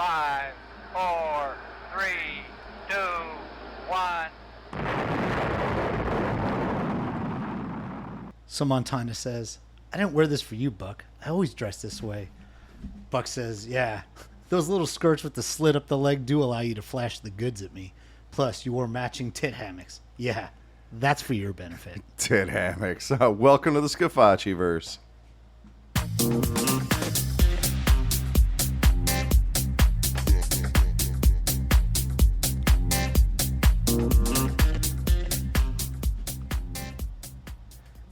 5, 4, 3, 2, 1. So Montana says, I didn't wear this for you, Buck. I always dress this way. Buck says, yeah, those little skirts with the slit up the leg do allow you to flash the goods at me. Plus, you wore matching tit hammocks. Yeah, that's for your benefit. Tit hammocks. Welcome to the Scafacci verse.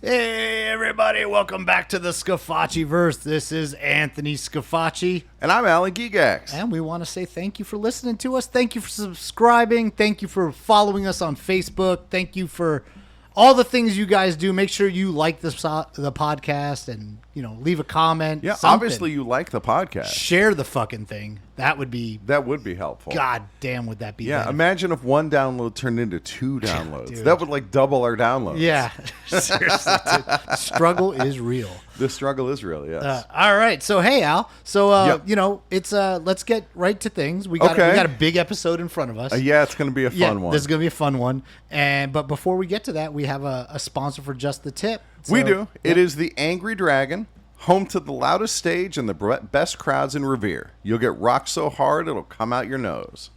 Hey, everybody. Welcome back to the Scafacci verse. This is Anthony Scafacci. And I'm Alan Gigax. And we want to say thank you for listening to us. Thank you for subscribing. Thank you for following us on Facebook. Thank you for all the things you guys do. Make sure you like the podcast and, leave a comment. Yeah, something. obviously you like the podcast. Share the fucking thing. That would be helpful. God damn, would that be? Yeah, better. Imagine if one download turned into 2 downloads. Dude. That would double our downloads. Yeah, seriously, dude. Struggle is real. The struggle is real, yes. All right, so hey Al, so Yep. it's let's get right to things. We got a big episode in front of us. Yeah, it's going to be a fun one. This is going to be a fun one. But before we get to that, we have a sponsor for Just the Tip. So, we do. Yep. It is the Angry Dragon, home to the loudest stage and the best crowds in Revere. You'll get rocked so hard it'll come out your nose.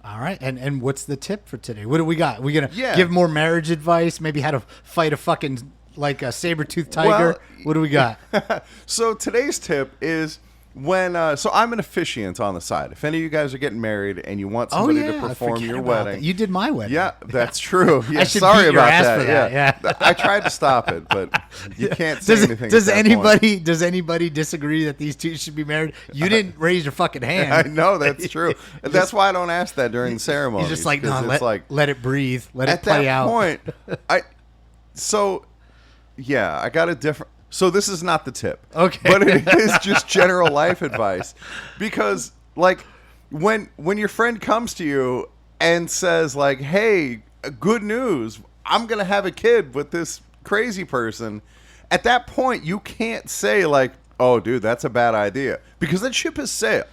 All right, and what's the tip for today? What do we got? We gonna Yeah. give more marriage advice? Maybe how to fight a fucking a saber-toothed tiger? What do we got? So today's tip is when so I'm an officiant on the side. If any of you guys are getting married and you want somebody to I perform forget your about wedding. that. You did my wedding. Yeah, that's true. Yeah, I should sorry beat your about ass that. for that, yeah. I tried to stop it, but you can't say anything. Does at that point. anybody disagree that these two should be married? You didn't raise your fucking hand. I know that's true. That's why I don't ask that during the ceremony. He's just like, no, let it breathe, let it play out. At that point, I got a different. So this is not the tip, okay, but it is just general life advice, because when your friend comes to you and says hey, good news, I'm gonna have a kid with this crazy person. At that point, you can't say oh, dude, that's a bad idea, because that ship has sailed.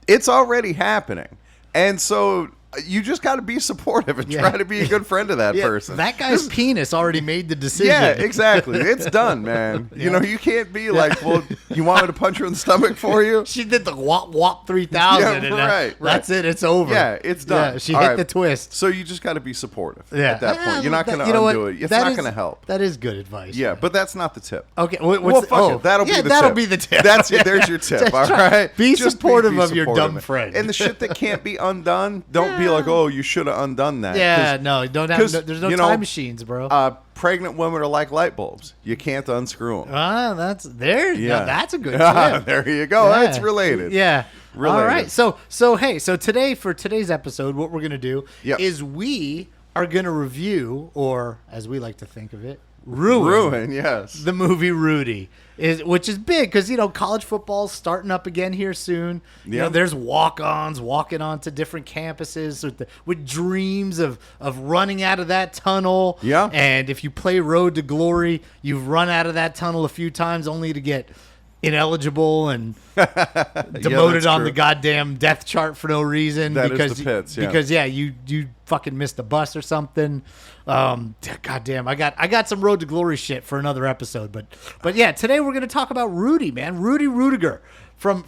It's already happening, and so you just got to be supportive and try to be a good friend to that person. That guy's penis already made the decision. Yeah, exactly. It's done, man. You can't be well, you want me to punch her in the stomach for you? She did the wop wop 3000. Yeah, and right. That's it. It's over. Yeah, it's done. Yeah, she hit the twist. So you just got to be supportive at that point. You're not going to undo it. It's not going to help. That is good advice. Yeah, but that's not the tip. Okay. Fuck it. That'll be the tip. There's your tip, all right? Be just supportive of your dumb friend. And the shit that can't be undone, don't be oh, you should have undone that. Yeah, no, don't have. There's no time machines, bro. Pregnant women are like light bulbs. You can't unscrew them. That's there. Yeah, that's a good tip. There you go. Yeah. That's related. Yeah. Related. All right. So today, for today's episode, what we're gonna do is we are gonna review, or as we like to think of it, ruin. Yes. The movie Rudy. Which is big because, college football's starting up again here soon. There's walk-ons walking onto different campuses with dreams of running out of that tunnel. Yeah. And if you play Road to Glory, you've run out of that tunnel a few times only to get ineligible and demoted on the goddamn death chart for no reason. That because is the pits, yeah. Because, you fucking missed a bus or something. Goddamn, I got some Road to Glory shit for another episode, but yeah, today we're gonna talk about Rudy, man, Rudy Rudiger from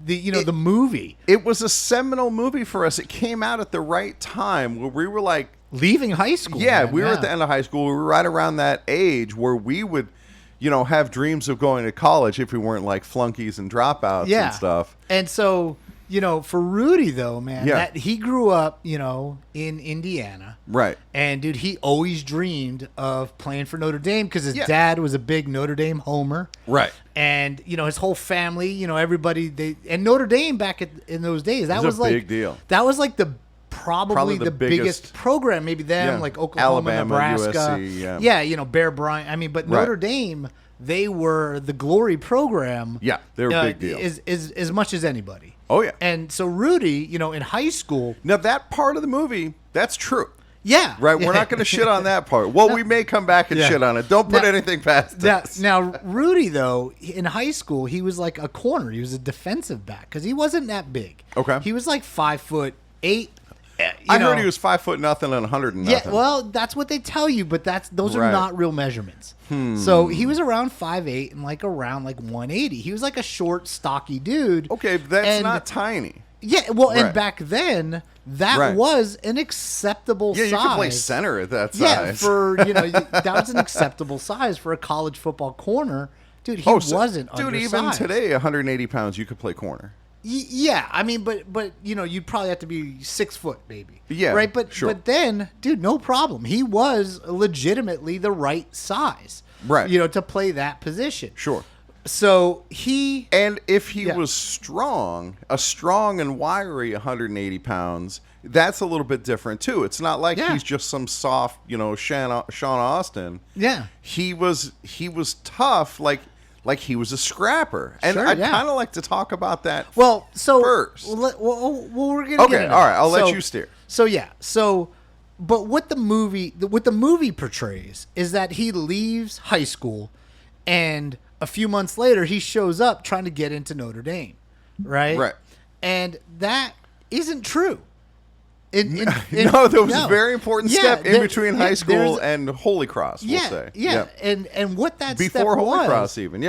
the the movie. It was a seminal movie for us. It came out at the right time where we were leaving high school. Yeah, we were at the end of high school. We were right around that age where we would, have dreams of going to college if we weren't flunkies and dropouts and stuff. And so, for Rudy though, man, that he grew up, in Indiana. Right. And dude, he always dreamed of playing for Notre Dame because his dad was a big Notre Dame homer. Right. And, his whole family, everybody, and Notre Dame back in those days, that was a big deal. That was probably the biggest program, maybe them, Oklahoma, Alabama, Nebraska. USC, Bear Bryant. But Notre Dame, they were the glory program. Yeah, they were a big deal. As much as anybody. Oh, yeah. And so Rudy, in high school. Now, that part of the movie, that's true. Yeah. Right? We're not going to shit on that part. Well, we may come back and shit on it. Don't put anything past us. Now, Rudy, though, in high school, he was like a corner. He was a defensive back because he wasn't that big. Okay. He was like 5'8". I heard he was 5 foot nothing and 100 and nothing. Yeah, well, that's what they tell you, but those are not real measurements. So he was around 5'8" and like around like 180. He was like a short, stocky dude. Okay, that's not tiny. Yeah, well, and back then that was an acceptable size. Yeah, you could play center at that size. Yeah, that was an acceptable size for a college football corner. Dude, he wasn't undersized. Dude, even today, 180 pounds, you could play corner. Yeah, I mean, but you'd probably have to be 6 foot, maybe. Yeah, right. But then, dude, no problem. He was legitimately the right size, right? To play that position. Sure. So if he was strong, a strong and wiry 180 pounds, that's a little bit different too. It's not like he's just some soft, Sean Austin. Yeah, he was tough, like he was a scrapper, and I'd kind of like to talk about that. Well, so first, we're gonna get into all right. I'll let you steer. But what the movie portrays is that he leaves high school, and a few months later he shows up trying to get into Notre Dame, right? Right, and that isn't true. No, there was a very important step in between high school and Holy Cross, we'll say. Yeah, and what that before step Holy Cross even,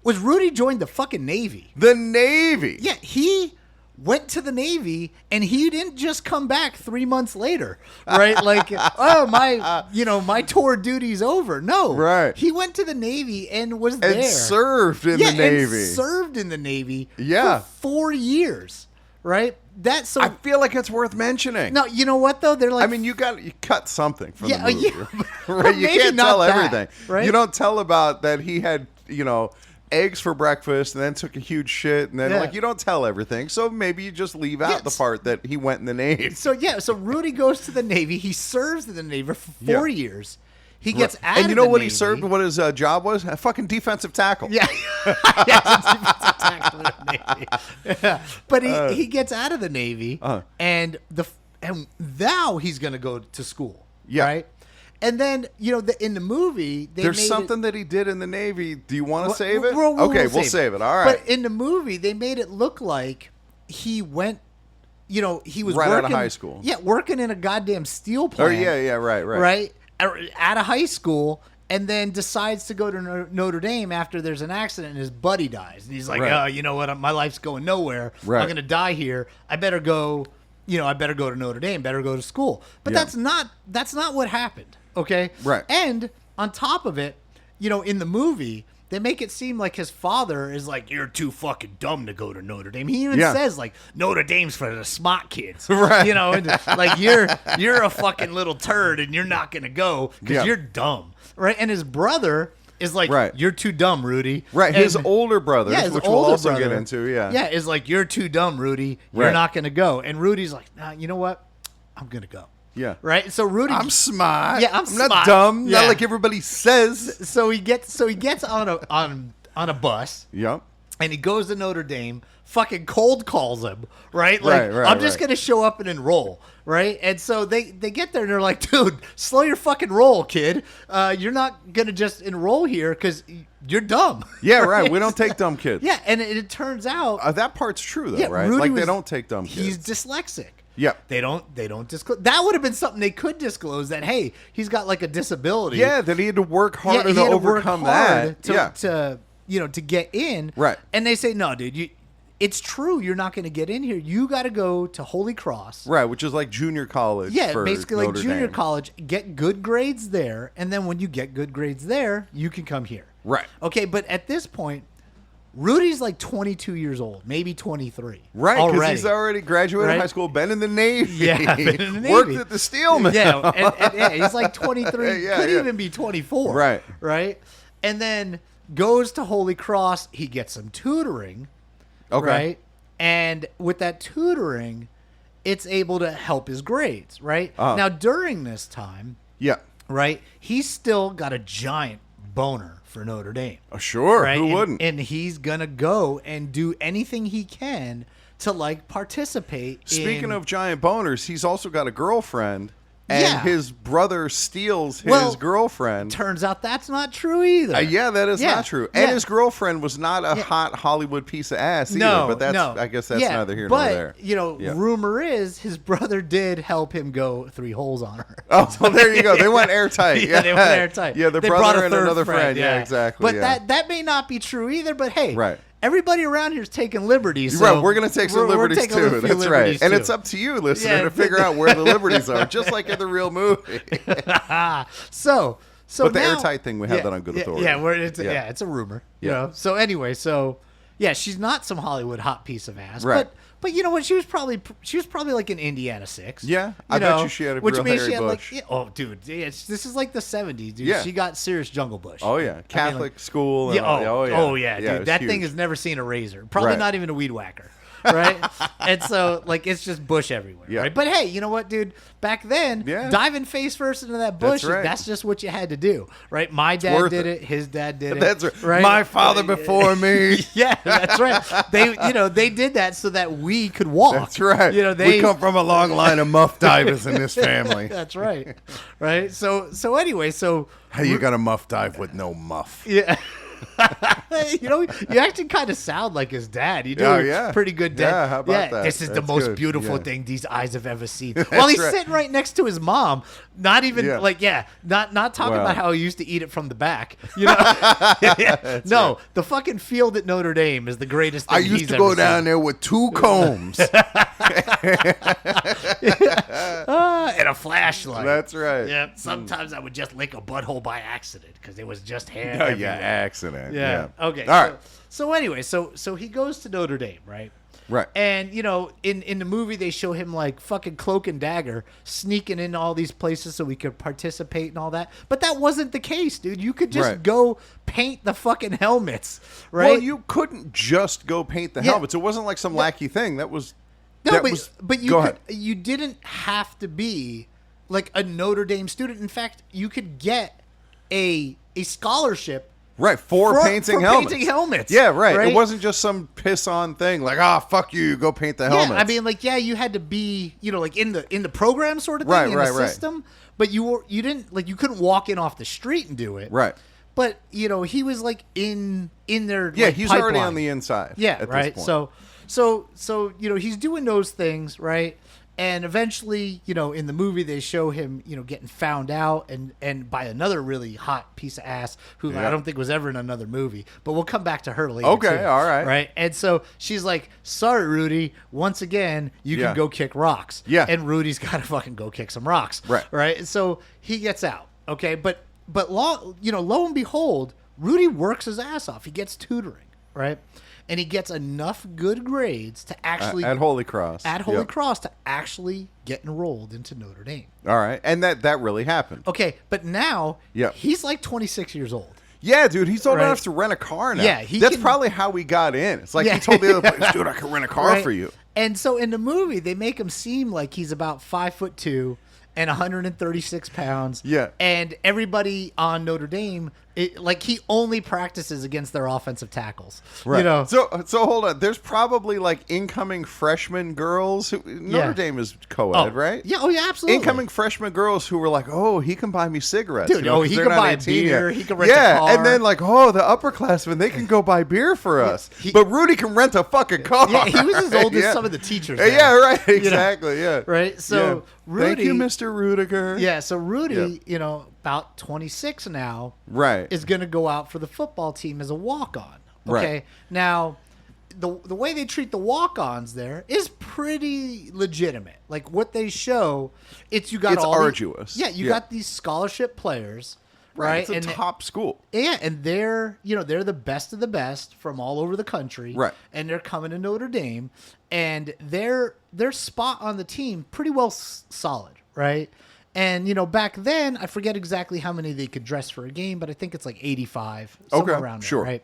was Rudy joined the fucking Navy. The Navy? Yeah, he went to the Navy, and he didn't just come back 3 months later, right? Like, my tour duty's over. No, right? He went to the Navy and was there and served in the Navy. Served in the Navy. For 4 years, right? I feel like it's worth mentioning. No, you know what though? They're like, I mean, you cut something from the movie, yeah, right? You can't tell everything. Right? You don't tell about that he had, eggs for breakfast and then took a huge shit and then you don't tell everything. So maybe you just leave out the part that he went in the Navy. So Rudy goes to the Navy. He serves in the Navy for 4 years. He gets out and of you know the what Navy. he served? What his job was? A fucking defensive tackle. Yeah, defensive tackle in the Navy. Yeah. But he gets out of the Navy, and now he's going to go to school. Yeah. Right. And then in the movie, there's something that he did in the Navy. Do you want to save it? We'll save it. All right. But in the movie, they made it look like he went. He was right working, out of high school. Yeah, working in a goddamn steel plant. Right. Out of high school, and then decides to go to Notre Dame after there's an accident and his buddy dies, and he's like, "Oh, you know what? My life's going nowhere. I'm gonna die here. I better go. I better go to Notre Dame. Better go to school." But that's not what happened. Okay. Right. And on top of it, in the movie, they make it seem like his father is like, "You're too fucking dumb to go to Notre Dame." He even says like, "Notre Dame's for the smart kids." Right. And, like you're a fucking little turd and you're not gonna go because you're dumb. Right. And his brother is like, "You're too dumb, Rudy." Right. And, his older brother, which we'll also get into. Yeah. Is like, "You're too dumb, Rudy. You're not gonna go." And Rudy's like, "Nah, you know what? I'm gonna go." Yeah. Right. So Rudy, I'm smart. Yeah, I'm smart. not dumb. Not like everybody says. So he gets on a bus. Yep. And he goes to Notre Dame. Fucking cold calls him. Right. Like I'm just gonna show up and enroll. Right. And so they get there and they're like, "Dude, slow your fucking roll, kid. You're not gonna just enroll here because you're dumb." Yeah. Right. We don't take dumb kids. Yeah. And it turns out that part's true though, right? Rudy they don't take dumb kids. He's dyslexic. Yep. They don't disclose. That would have been something they could disclose, that hey, he's got like a disability. Yeah, that he had to work harder to overcome that. To get in. Right. And they say, "No, dude, it's true. You're not going to get in here. You got to go to Holy Cross." Right, which is like junior college. Yeah, for basically like Notre junior Dame. college. Get good grades there, and then when you get good grades there, you can come here. Right. Okay, but at this point, Rudy's like 22 years old, maybe 23. Right, because he's already graduated high school, been in the Navy. Yeah, been in the Navy. Worked at the steel mill. Yeah, and he's like 23, could even be 24. Right. Right? And then goes to Holy Cross. He gets some tutoring. Okay. Right? And with that tutoring, it's able to help his grades, right? Now, during this time, right, he's still got a giant boner for Notre Dame. Oh, sure. Right? Who wouldn't? And he's going to go and do anything he can to like participate. Speaking of giant boners, he's also got a girlfriend. and his brother steals his Well, girlfriend. Turns out that's not true either. Yeah, that is Yeah, not true. yeah. And his girlfriend was not a hot Hollywood piece of ass either. No, But that's no. I guess that's Yeah, neither here nor there. But, you know, rumor is his brother did help him go 3 holes on her. Oh, well, there you go. They went airtight. Yeah, they went airtight. Yeah, the They brother brought a and third another friend. Yeah, exactly. But yeah. that may not be true either. But hey, Right. everybody around here is taking liberties. Right, So we're going to take some liberties taking a too. few That's right. liberties, And too. it's up to you, listener, Yeah. to figure out where the liberties are, just like in the real movie. So But the now, airtight thing, we have that on good authority. Yeah, it's a rumor. You Yeah. know. So anyway, yeah, she's not some Hollywood hot piece of ass. Right. But you know what? She was probably like an Indiana 6. Yeah, I bet you she had a which real means hairy she had bush. like, oh, dude, this is like the 70s, dude. Yeah. She got serious jungle bush. Oh, yeah. Catholic school. And Yeah, all, yeah, it dude. was That huge. thing has never seen a razor. Probably Right. not even a weed whacker. Right? And so, like, it's just bush everywhere. Yeah. Right? But hey, you know what, dude? Back then, Yeah. diving face first into that bush, That's right. that's just what you had to do. Right? My dad worth did it. it. His dad did it. That's right. My father before me. Yeah, that's right. They did that so that we could walk. That's right. You know, we come from a long line of muff divers in this family. That's right. Right? So anyway, How you got a muff dive with no muff? yeah. You know, you actually kind of sound like his dad. You do Oh, a yeah. pretty good dad. Yeah, how about that? This is the That's most good. beautiful Yeah. thing these eyes have ever seen. While he's right. sitting right next to his mom, not even Yeah. not talking Wow. about how he used to eat it from the back. You know, no, the fucking field at Notre Dame is the greatest thing I used he's to go ever down seen. there with 2 combs. And a flashlight. That's right. Yeah. Sometimes I would just lick a butthole by accident because it was just hair. Oh, yeah, everywhere. accident. Yeah. Okay. All right. So anyway, so he goes to Notre Dame, right? Right. And you know, in the movie they show him like fucking cloak and dagger sneaking into all these places so he could participate and all that. But that wasn't the case, dude. You could just Right. go paint the fucking helmets, right? Well, you couldn't just go paint the Yeah. helmets. It wasn't like some lackey thing. That was. No, that but, was, but you go could, ahead. you didn't have to be like a Notre Dame student. In fact, you could get a scholarship Right, for painting helmets. painting helmets. Yeah, right. It wasn't just some piss on thing like, fuck you, go paint the helmets. Yeah, I mean, like, yeah, you had to be, you know, like in the program sort of thing, Right, in right, the right. system, but you didn't like you couldn't walk in off the street and do it. Right. But you know, he was like in their Yeah, like, he's already pipeline. on the inside. Yeah, at right. This point. So you know, he's doing those things, right? And eventually, you know, in the movie they show him, you know, getting found out and by another really hot piece of ass who I Yeah. don't think was ever in another movie. But we'll come back to her later. Okay, too, all right. Right? And so she's like, "Sorry, Rudy, once again, you Yeah. can go kick rocks." Yeah. And Rudy's got to fucking go kick some rocks. Right. Right? And so he gets out. Okay? But lo and behold, Rudy works his ass off. He gets tutoring, right? And he gets enough good grades to actually At Holy Cross. at Holy Yep. Cross to actually get enrolled into Notre Dame. All right. And that really happened. Okay, but now Yep. he's like 26 years old. Yeah, dude, he's old Right. enough to rent a car now. Yeah, he that's can- probably how we got in. It's like Yeah. he told the other place, dude, I can rent a car Right? for you. And so in the movie, they make him seem like he's about 5'2" and 136 pounds. Yeah. And everybody on Notre Dame, like he only practices against their offensive tackles. Right. You know. So hold on. There's probably like incoming freshman girls who Notre Dame is co-ed, right? Yeah. Oh yeah. Absolutely. Incoming freshman girls who were like, "Oh, he can buy me cigarettes, Dude, you know, 'cause he they're can not buy 18 beer, yet." he can rent a yeah, car. and then like, "Oh, the upperclassmen, they can go buy beer for us." but Rudy can rent a fucking car. Yeah, he was as old as Yeah. some of the teachers. Yeah, there. yeah, right. You know? Exactly. Yeah. Right. So Yeah. Rudy, Thank you, Mr. Rudiger. Yeah. So Rudy, Yep. you know, about 26 now, Right. is going to go out for the football team as a walk-on. Right. Okay. Now, the way they treat the walk-ons there is pretty legitimate. Like what they show, you got It's all arduous. you Yeah. got these scholarship players, right? It's a and top school. yeah, and they're the best of the best from all over the country, Right. And they're coming to Notre Dame, and their spot on the team pretty well solid, right? And you know, back then I forget exactly how many they could dress for a game, but I think it's like 85, somewhere Okay, around there, sure. right?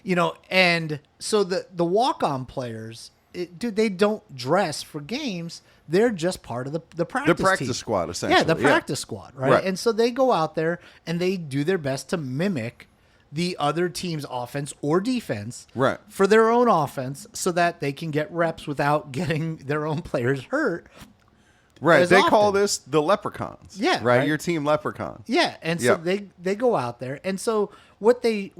You know, and so the walk-on players, dude, they don't dress for games. They're just part of the practice team. Squad, essentially. Yeah, the practice squad, right? Right. And so they go out there and they do their best to mimic the other team's offense or defense Right. for their own offense so that they can get reps without getting their own players hurt Right. as They call often. this the leprechauns. Yeah, Right. right. Your team leprechaun. Yeah, and so Yep. they go out there, and so what they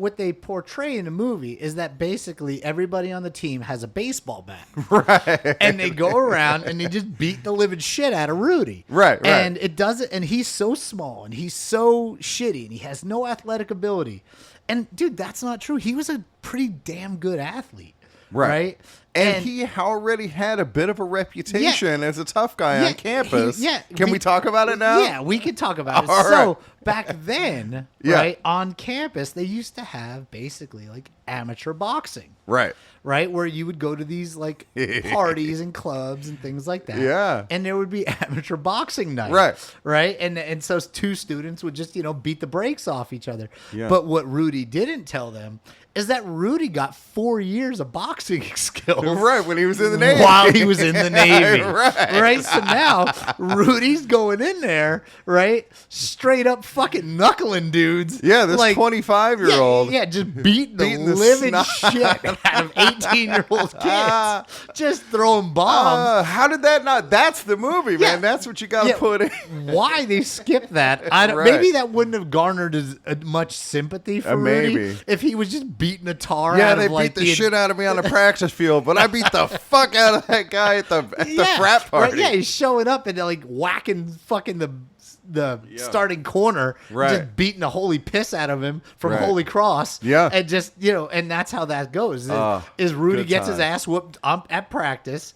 portray in the movie is that basically everybody on the team has a baseball bat, Right. and they go around and they just beat the living shit out of Rudy, Right, right. And it doesn't, and he's so small and he's so shitty and he has no athletic ability, and dude, that's not true. He was a pretty damn good athlete, right? And he already had a bit of a reputation as a tough guy on campus. Can we talk about it now? Yeah, we can talk about it. All So right. back then, Yeah. right, on campus, they used to have basically like amateur boxing. Right. Right, where you would go to these like parties and clubs and things like that. Yeah. And there would be amateur boxing night. Right. Right. And so two students would just, beat the brakes off each other. Yeah. But what Rudy didn't tell them is that Rudy got 4 years of boxing skills. Right, when he was in the Navy. While he was in the Navy. Right. So now Rudy's going in there, right? Straight up fucking knuckling dudes. Yeah, this like, 25-year-old. Yeah, just beating the Beating the living snot shit out of 18-year-old kids. Just throwing bombs. How did that not? That's the movie, man. Yeah. That's what you got to put in. Why they skipped that? I don't. Right. Maybe that wouldn't have garnered as much sympathy for Rudy maybe. if he was just beating a tar. Yeah, out they of, like, beat the shit out of me on the practice field, but I beat the fuck out of that guy at the frat party. Right, yeah, he's showing up and like whacking fucking the starting corner, Right. just beating the holy piss out of him from Right. Holy Cross. Yeah. And just, and that's how that goes. Is Rudy good gets his time. ass whooped at practice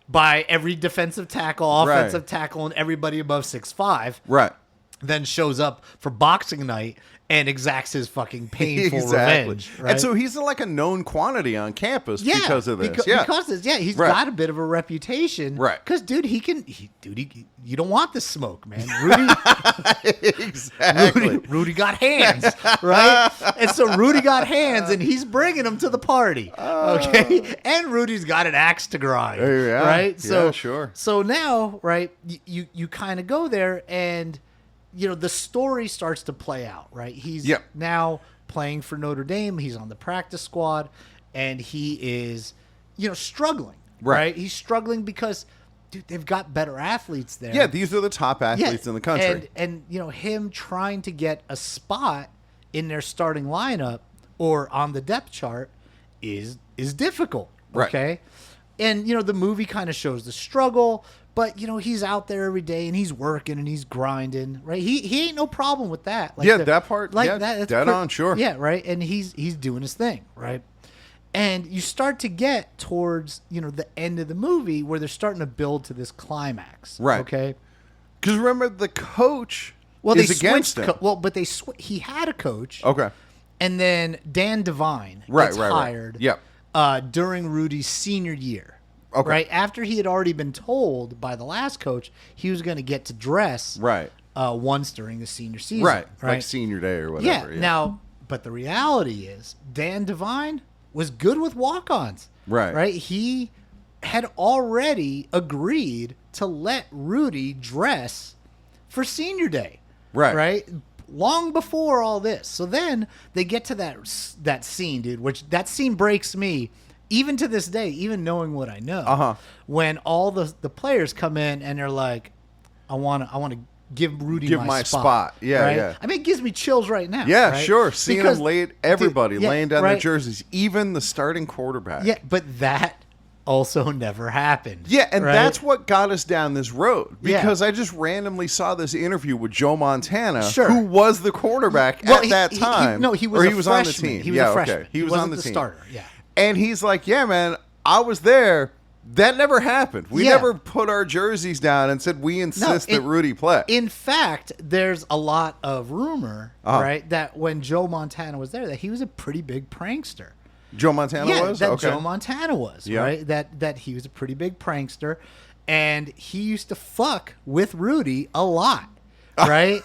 by every defensive tackle, Right. offensive tackle, and everybody above 6'5", Right. then shows up for boxing night and exacts his fucking painful Exactly. revenge. Right? And so he's like a known quantity on campus because of this. Because he's Right. got a bit of a reputation. Right. Because, dude, you don't want the smoke, man. Rudy, Exactly. Rudy got hands, right? And so Rudy got hands, and he's bringing them to the party, okay? And Rudy's got an axe to grind, Yeah. right? So Yeah, sure. So now, right, you kind of go there, and the story starts to play out, right? He's Yep. now playing for Notre Dame. He's on the practice squad, and he is, struggling, right? He's struggling because, dude, they've got better athletes there. Yeah, these are the top athletes in the country. And him trying to get a spot in their starting lineup or on the depth chart is difficult, Right. okay? And, the movie kind of shows the struggle, but, he's out there every day and he's working and he's grinding, right? He ain't no problem with that. Like that part, that's dead on, sure. Yeah, right? And he's doing his thing, right? And you start to get towards, the end of the movie where they're starting to build to this climax, Right. okay? Because remember, the coach Well, is they against switched. him. But he had a coach. Okay. And then Dan Devine Right, gets right. hired. Yep. During Rudy's senior year. Okay. Right after he had already been told by the last coach he was going to get to dress. Right. Once during the senior season. Right. Like senior day or whatever. Yeah. Now, but the reality is Dan Devine was good with walk-ons. Right. Right. He had already agreed to let Rudy dress for senior day. Right. Right. Long before all this. So then they get to that scene, dude, which that scene breaks me even to this day, even knowing what I know. When all the players come in and they're like, I want to give Rudy my spot. Yeah, right? yeah. I mean, it gives me chills right now. Yeah, right? sure. Seeing Because, them everybody dude, yeah, laying down their right? jerseys, even the starting quarterback. Yeah, but that also never happened. Yeah, and right? that's what got us down this road. Yeah. Because I just randomly saw this interview with Joe Montana, Sure. who was the quarterback Well, at that time. he was or a he was on the freshman. team. He was yeah, a freshman. okay. He was wasn't on the team. starter. Yeah. And he's like, yeah, man, I was there. That never happened. We Yeah. never put our jerseys down and said we insist that Rudy play. In fact, there's a lot of rumor, right, that when Joe Montana was there, that he was a pretty big prankster. Joe Montana was? That Okay. Joe Montana was, Yeah. right? That he was a pretty big prankster, and he used to fuck with Rudy a lot. Right,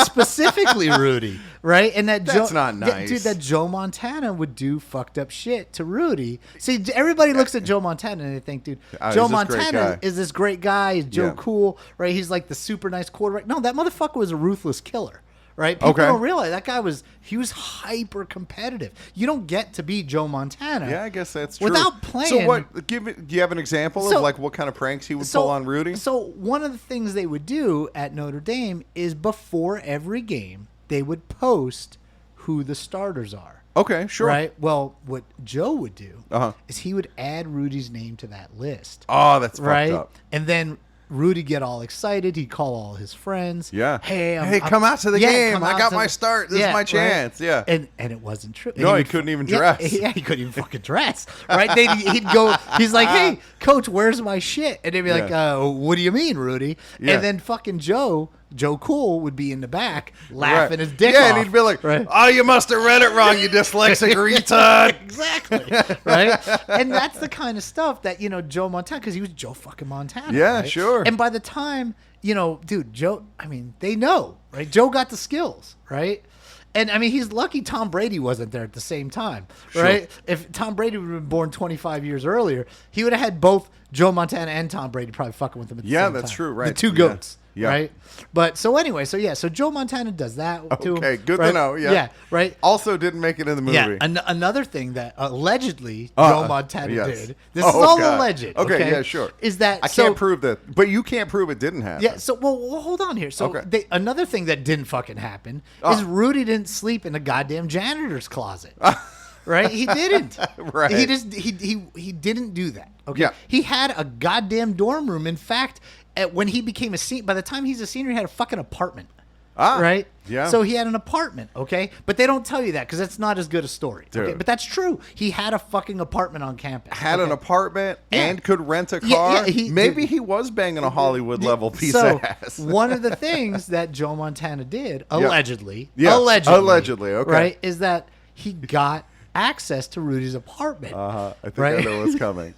specifically Rudy, right, and That's not nice. dude. That Joe Montana would do fucked up shit to Rudy. See, everybody looks at Joe Montana and they think, dude, Joe he's this great Montana guy. is this great guy. He's Joe Yeah. Cool, right? He's like the super nice quarterback. No, that motherfucker was a ruthless killer, right? People Okay. don't realize that guy was hyper competitive. You don't get to beat Joe Montana. Yeah, I guess that's true. Without playing. So what? Do you have an example of like what kind of pranks he would pull on Rudy? So one of the things they would do at Notre Dame is before every game they would post who the starters are. Okay, sure. Right. Well, what Joe would do Uh-huh. is he would add Rudy's name to that list. Oh, that's right. fucked up. And then Rudy get all excited. He'd call all his friends. Yeah. Hey, come out to the game. I got my start. This is my right. chance. Yeah. And it wasn't true. No, And he couldn't even dress. Yeah, he couldn't even fucking dress. Right? He'd go. He's like, "Hey, coach, where's my shit?" And they'd be like, "What do you mean, Rudy?" Yeah. And then fucking Joe Cool would be in the back laughing his dick off. Yeah, and he'd be like, right? "Oh, you must have read it wrong, you dyslexic retard." Exactly. Right? And that's the kind of stuff that, Joe Montana, because he was Joe fucking Montana. Yeah, right? sure. And by the time, dude, Joe, they know, right? Joe got the skills, right? And he's lucky Tom Brady wasn't there at the same time, right? If Tom Brady would have been born 25 years earlier, he would have had both Joe Montana and Tom Brady probably fucking with him at the same time. Yeah, that's true, right. The two goats. Yeah. Right. But so anyway, so Joe Montana does that to him. Okay, good right? to know. Yeah. Yeah. Right. Also didn't make it in the movie. Yeah. Another thing that allegedly Joe Montana yes. did. This is all alleged. Okay, yeah, sure. Is that I can't prove that, but you can't prove it didn't happen. Yeah. So well, hold on here. So another thing that didn't fucking happen is Rudy didn't sleep in the goddamn janitor's closet. Right? He didn't. Right. He just he didn't do that. Okay. Yeah. He had a goddamn dorm room. In fact, when he became a senior, by the time he's a senior, he had a fucking apartment. Right? Yeah. So he had an apartment, okay? But they don't tell you that because that's not as good a story. Dude. Okay? But that's true. He had a fucking apartment on campus. Had an apartment and could rent a Yeah, car. yeah, Maybe he was banging a Hollywood level piece so, of ass. one of the things that Joe Montana did, allegedly, Yes, allegedly, okay. right, is that he got access to Rudy's apartment. I think right? I know what's coming.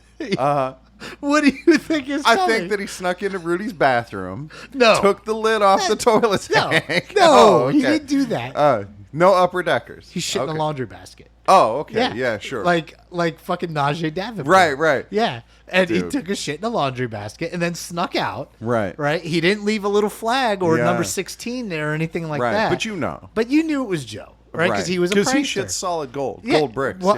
What do you think is coming? I think that he snuck into Rudy's bathroom. No. Took the lid off the toilet tank. No, okay. he didn't do that. No upper deckers. He shit in a laundry basket. Oh, okay. Yeah, sure. Like fucking Najee Davenport. Right. Yeah. And Dude. he took a shit in a laundry basket and then snuck out. Right. Right. He didn't leave a little flag or Yeah. number 16 there or anything like Right. that. But you know. But you knew it was Joe. Right, because he was a prankster. Because he shits solid gold, Yeah, gold bricks. well,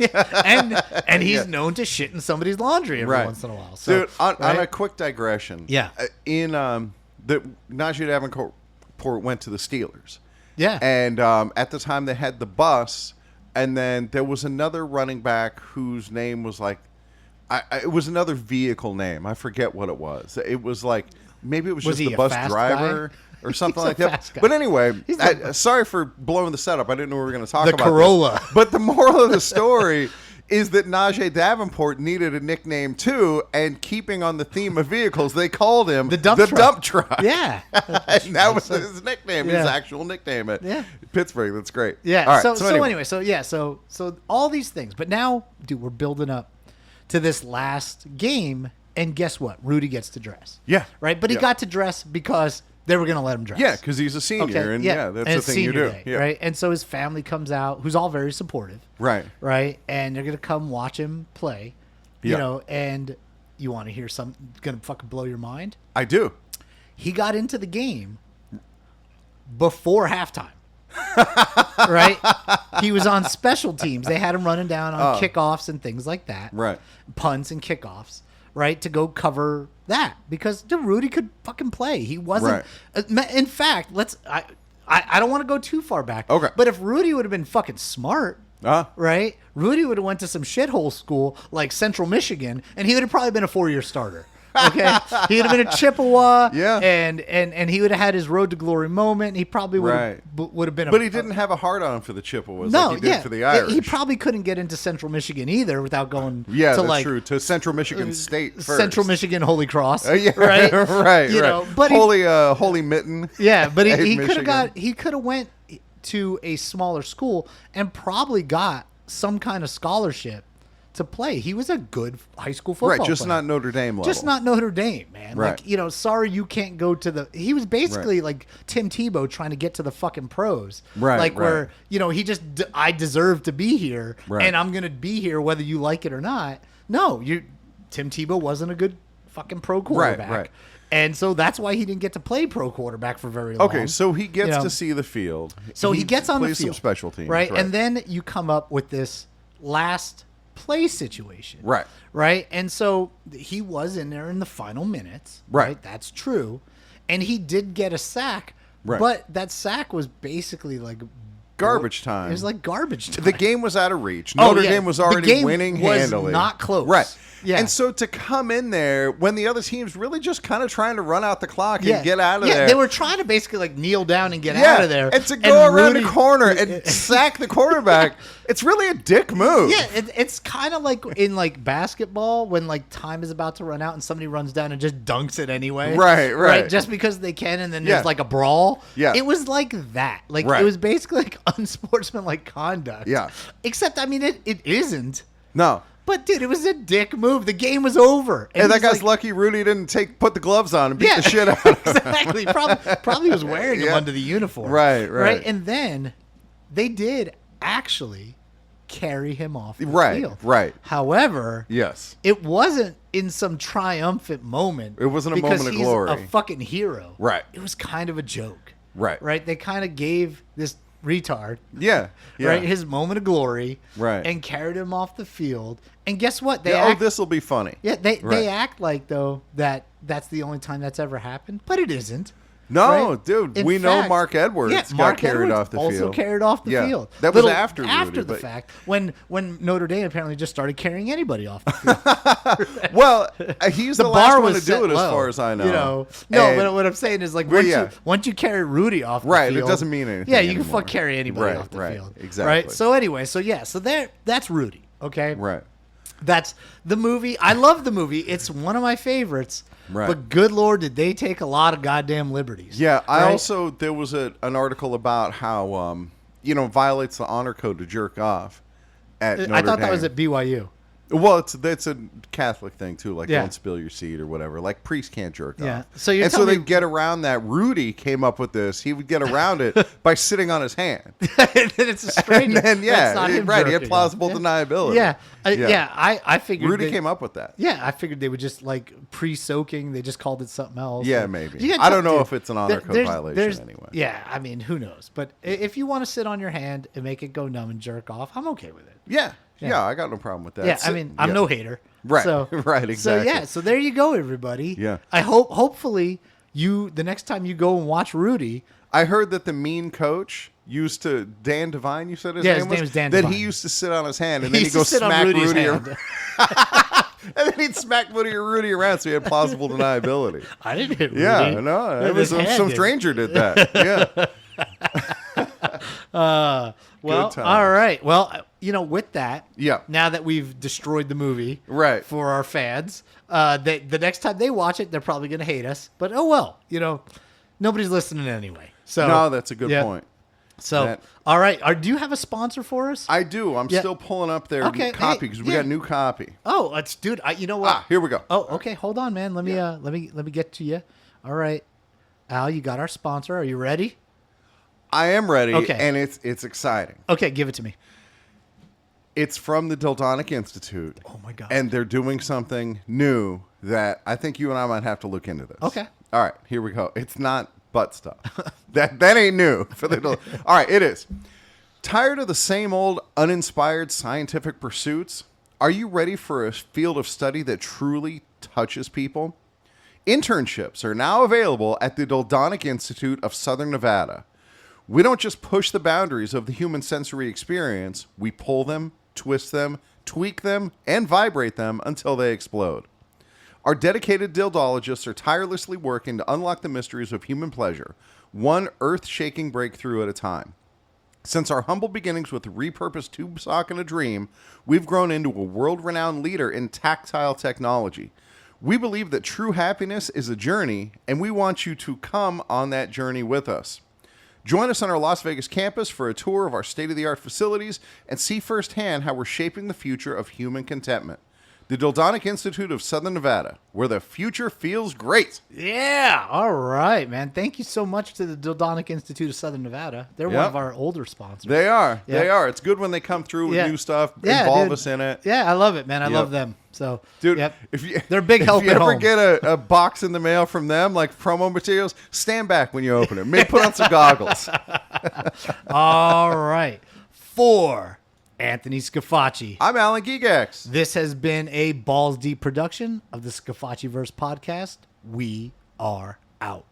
yeah. and he's known to shit in somebody's laundry every once in a while. So, Dude, on a quick digression. Yeah. In the Najee Davenport went to the Steelers. yeah, And at the time they had the bus, and then there was another running back whose name was like, it was another vehicle name. I forget what it was. It was like maybe it was just he the a bus fast driver. guy? Or something He's like a that. fast guy. But anyway, He's sorry for blowing the setup. I didn't know we were going to talk The about Corolla. this. But the moral of the story is that Najee Davenport needed a nickname too, and keeping on the theme of vehicles, they called him the dump truck. Yeah. And that was his nickname, his Yeah. actual nickname at Yeah. Pittsburgh. That's great. Yeah. All right, So anyway, so all these things, but now, dude, we're building up to this last game, and guess what? Rudy gets to dress. Yeah. Right. But he Yeah. got to dress because they were going to let him dress. Yeah, because he's a senior, and that's and the it's thing you senior do. day, Yeah. right? And so his family comes out, who's all very supportive. Right. Right. And they're going to come watch him play, you Yeah. know, and you want to hear something going to fucking blow your mind? I do. He got into the game before halftime. Right? He was on special teams. They had him running down on kickoffs and things like that. Right. Punts and kickoffs, right? To go cover that because Rudy could fucking play. He wasn't. In fact, I don't want to go too far back. Okay. But if Rudy would have been fucking smart, right? Rudy would have went to some shithole school like Central Michigan, and he would have probably been a 4-year starter. Okay, he would have been a Chippewa, Yeah. and he would have had his road to glory moment. He probably would have been. But he didn't have a hard on for the Chippewas No, like he did for the Irish. He probably couldn't get into Central Michigan either without going. Yeah, to that's true. To Central Michigan State first. Central Michigan Holy Cross. Yeah, right, right. You know, but holy mitten. yeah, but he Michigan. could have went to a smaller school and probably got some kind of scholarship to play. He was a good high school football Right, just player. not Notre Dame level. Just not Notre Dame, man. Right. Like, you know, sorry you can't go to the... He was basically like Tim Tebow trying to get to the fucking pros. Right, Like right. where, you know, he just... I deserve to be here, Right. and I'm going to be here whether you like it or not. No, Tim Tebow wasn't a good fucking pro quarterback. right. And so that's why he didn't get to play pro quarterback for very long. Okay, so he gets to see the field. So he gets on the plays field. some special teams. Right? And then you come up with this last play situation. Right. Right? And so he was in there in the final minutes. Right. That's true. And he did get a sack. Right. But that sack was basically like garbage time. It was like garbage time. The game was out of reach. Notre Dame was already winning handily. Not close. Right. Yeah. And so to come in there when the other team's really just kind of trying to run out the clock and get out of there. Yeah, they were trying to basically like kneel down and get out of there. And to go around Rudy, the corner and sack the quarterback, it's really a dick move. Yeah, it's kind of like in like basketball when like time is about to run out and somebody runs down and just dunks it anyway. Right. Just because they can, and then there's like a brawl. Yeah. It was like that. Like Right. it was basically like unsportsmanlike conduct. Yeah. Except I mean it isn't. No. But dude, it was a dick move. The game was over. And that he's guy's like, lucky Rudy didn't put the gloves on and beat the shit out of him. Exactly. Probably was wearing them under the uniform. Right. And then they did actually carry him off the field. Right. However, Yes. it wasn't in some triumphant moment. It wasn't a because moment of he's glory. a fucking hero. Right. It was kind of a joke. Right. Right. They kind of gave this retard, Yeah. right, his moment of glory, Right. and carried him off the field. And guess what? This will be funny. Yeah, they Right. act like though that's the only time that's ever happened, but it isn't. No, right? dude, In we know fact, Mark Edwards Mark got carried Edwards off the also field. carried off the field. That was after Rudy, the but- fact when Notre Dame apparently just started carrying anybody off the field. Well, he's the, The last bar one was to do set it, low, as far as I know. You know, no, And- but what I'm saying is like Well, once you carry Rudy off the Right, it field, doesn't mean anything Yeah, you can anymore. fuck carry anybody Right, off the right, field. exactly. Right. So anyway, so that's Rudy. Okay. Right. That's the movie. I love the movie. It's one of my favorites. Right. But good Lord, did they take a lot of goddamn liberties. Yeah, I right? also, there was an article about how, violates the honor code to jerk off at Notre I thought Dame. that was at BYU. Well, it's a Catholic thing too, like Yeah. don't spill your seed or whatever. Like priests can't jerk Yeah. off. So you're and so telling they me- get around that. Rudy came up with this. He would get around it by sitting on his hand. And then it's a stranger. And then That's not him right, he had jerking plausible off. deniability. Yeah. Yeah. I figured Rudy they- came up with that. Yeah, I figured they would just like pre-soaking. They just called it something else. Yeah, And maybe. you gotta I don't tell- know dude, if it's an honor code violation anyway. Yeah, I mean, who knows? But if you want to sit on your hand and make it go numb and jerk off, I'm okay with it. Yeah, I got no problem with that. Yeah, I mean, I'm no hater. Right, So, right, exactly. So yeah, so there you go, everybody. Yeah. I hopefully the next time you go and watch Rudy. I heard that the mean coach used to Dan Devine. You said his Yeah, name his was name is Dan that Devine. he used to sit on his hand and He then he'd used to go sit on smack Rudy's Rudy hand. and then he'd smack Rudy around so he had plausible deniability. I didn't hit Rudy. Yeah, no, it was His hand some did. stranger did that. Yeah. Well, times. all right. Well, with that, Yeah. Now that we've destroyed the movie, Right. for our fans, the next time they watch it, they're probably going to hate us. But oh well, nobody's listening anyway. So No, that's a good yeah. point. So That- all right, do you have a sponsor for us? I do. I'm Yeah. still pulling up their Okay, copy hey, because we yeah. got new copy. Oh, dude. You know what? Here we go. Oh, okay. Hold on, man. Let me get to you. All right, Al, you got our sponsor. Are you ready? I am ready, Okay. and it's exciting. Okay, give it to me. It's from the Dildonic Institute. Oh my God. And they're doing something new that I think you and I might have to look into this. Okay. All right, here we go. It's not butt stuff. that ain't new for the. All right, it is. Tired of the same old uninspired scientific pursuits? Are you ready for a field of study that truly touches people? Internships are now available at the Dildonic Institute of Southern Nevada. We don't just push the boundaries of the human sensory experience, we pull them, twist them, tweak them, and vibrate them until they explode. Our dedicated dildologists are tirelessly working to unlock the mysteries of human pleasure, one earth-shaking breakthrough at a time. Since our humble beginnings with a repurposed tube sock and a dream, we've grown into a world-renowned leader in tactile technology. We believe that true happiness is a journey, and we want you to come on that journey with us. Join us on our Las Vegas campus for a tour of our state-of-the-art facilities and see firsthand how we're shaping the future of human contentment. the Dildonic Institute of Southern Nevada, where the future feels great. Yeah. All right, man. Thank you so much to the Dildonic Institute of Southern Nevada. They're one Yep. of our older sponsors. They are. Yeah. They are. It's good when they come through with Yeah. new stuff, Yeah, involve dude. us in it. Yeah, I love it, man. I Yep. love them. So, Dude, yep. if you They're a big help if you at ever home. get a box in the mail from them, like promo materials, stand back when you open it. Maybe put on some goggles. All right. For Anthony Scafacci. I'm Alan Gigax. This has been a Balls Deep production of the Scafacciverse podcast. We are out.